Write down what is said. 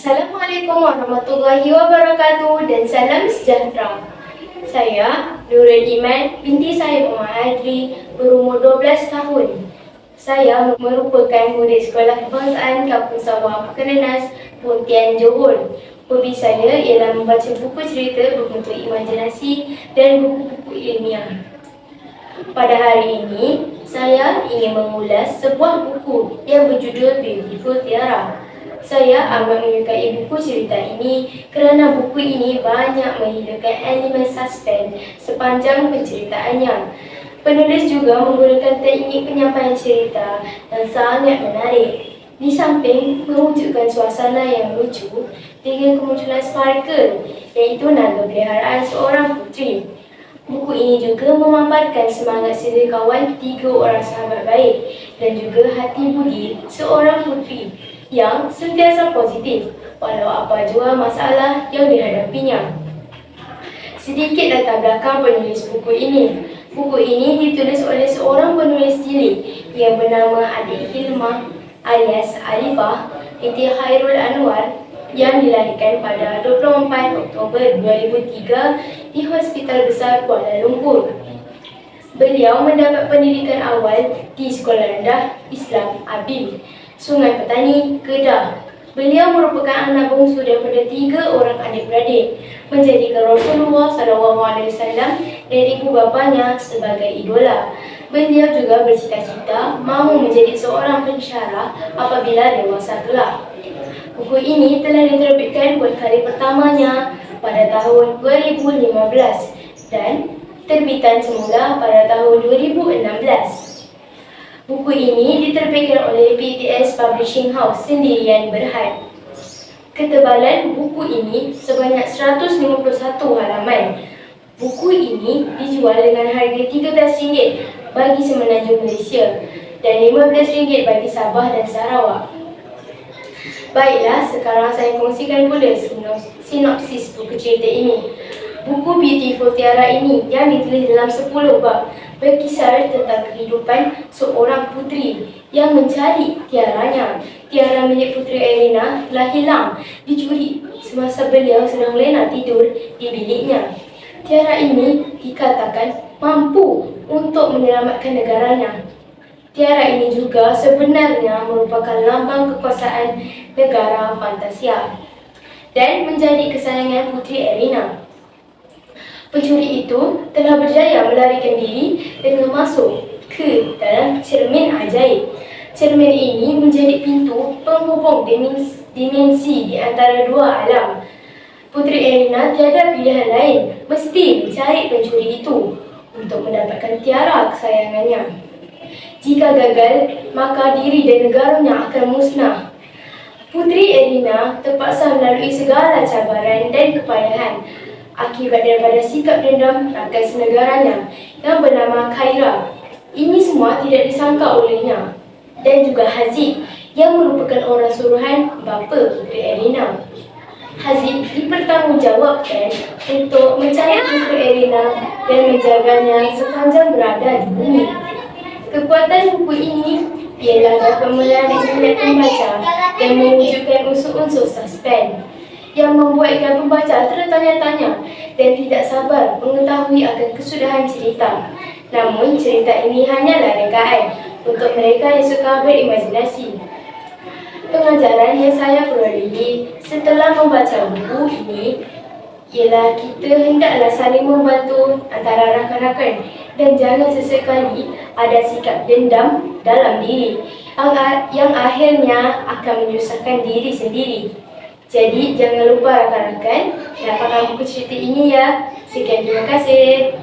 Assalamualaikum warahmatullahi wabarakatuh dan salam sejahtera. Saya Nurul Iman binti Said Umar Adri, berumur 12 tahun. Saya merupakan murid Sekolah Kebangsaan Kampung Sawah Pekenanas, Pontian, Johor. Hobi saya ialah membaca buku cerita berbentuk imajinasi dan buku-buku ilmiah. Pada hari ini, saya ingin mengulas sebuah buku yang berjudul Beautiful Tiara. Saya amat menyukai buku cerita ini kerana buku ini banyak menghidupkan elemen suspense sepanjang penceritaannya. Penulis juga menggunakan teknik penyampaian cerita yang sangat menarik. Di samping mewujudkan suasana yang lucu dengan kemunculan sparkle, iaitu naga peliharaan seorang puteri. Buku ini juga memaparkan semangat sedia kawan 3 orang sahabat baik dan juga hati budi seorang puteri yang sentiasa positif walau apa jua masalah yang dihadapinya. Sedikit latar belakang penulis buku ini. Buku ini ditulis oleh seorang penulis cilik yang bernama Adik Hilma alias Alifah binti Khairul Anwar yang dilahirkan pada 24 Oktober 2003 di Hospital Besar Kuala Lumpur. Beliau mendapat pendidikan awal di Sekolah Rendah Islam Abil, Sungai Petani, Kedah. Beliau merupakan anak bongsu daripada 3 orang adik-beradik, menjadikan Rasulullah SAW dan ibu bapanya sebagai idola. Beliau juga bercita-cita mahu menjadi seorang pensyarah apabila dewasa kelak. Buku ini telah diterbitkan buat kali pertamanya pada tahun 2015 dan terbitan semula pada tahun 2016. Buku ini diterbitkan oleh PTS Publishing House Sendirian Berhad. Ketebalan buku ini sebanyak 151 halaman. Buku ini dijual dengan harga RM13 bagi Semenanjung Malaysia dan RM15 bagi Sabah dan Sarawak. Baiklah, sekarang saya kongsikan pula sinopsis buku cerita ini. Buku Beautiful Tiara ini yang ditulis dalam 10 bab berkisar tentang kehidupan seorang puteri yang mencari tiaranya. Tiara milik Puteri Erina telah hilang, dicuri semasa beliau sedang lena tidur di biliknya. Tiara ini dikatakan mampu untuk menyelamatkan negaranya. Tiara ini juga sebenarnya merupakan lambang kekuasaan negara Fantasia dan menjadi kesayangan Puteri Erina. Pencuri itu telah berjaya melarikan diri dengan masuk ke dalam cermin ajaib. Cermin ini menjadi pintu penghubung dimensi di antara 2 alam. Puteri Erina tiada pilihan lain, mesti mencari pencuri itu untuk mendapatkan tiara kesayangannya. Jika gagal, maka diri dan negaranya akan musnah. Puteri Erina terpaksa melalui segala cabaran dan kepayahan akibat daripada sikap dendam rakan senegaranya yang bernama Khaira. Ini semua tidak disangka olehnya dan juga Hazib yang merupakan orang suruhan bapa Puteri Erina. Hazib dipertanggungjawabkan untuk mencari Puteri Erina dan menjaganya sepanjang berada di bumi. Kekuatan buku ini ialah dapat menarik minat pembaca dan mewujudkan unsur-unsur suspense yang membuatkan pembaca tertanya-tanya dan tidak sabar mengetahui akan kesudahan cerita. Namun, cerita ini hanyalah rekaan untuk mereka yang suka berimajinasi. Pengajaran yang saya perolehi setelah membaca buku ini ialah kita hendaklah saling membantu antara rakan-rakan dan jangan sesekali ada sikap dendam dalam diri yang akhirnya akan menyusahkan diri sendiri. Jadi, jangan lupa rakan-rakan dapatkan buku cerita ini ya. Sekian, terima kasih.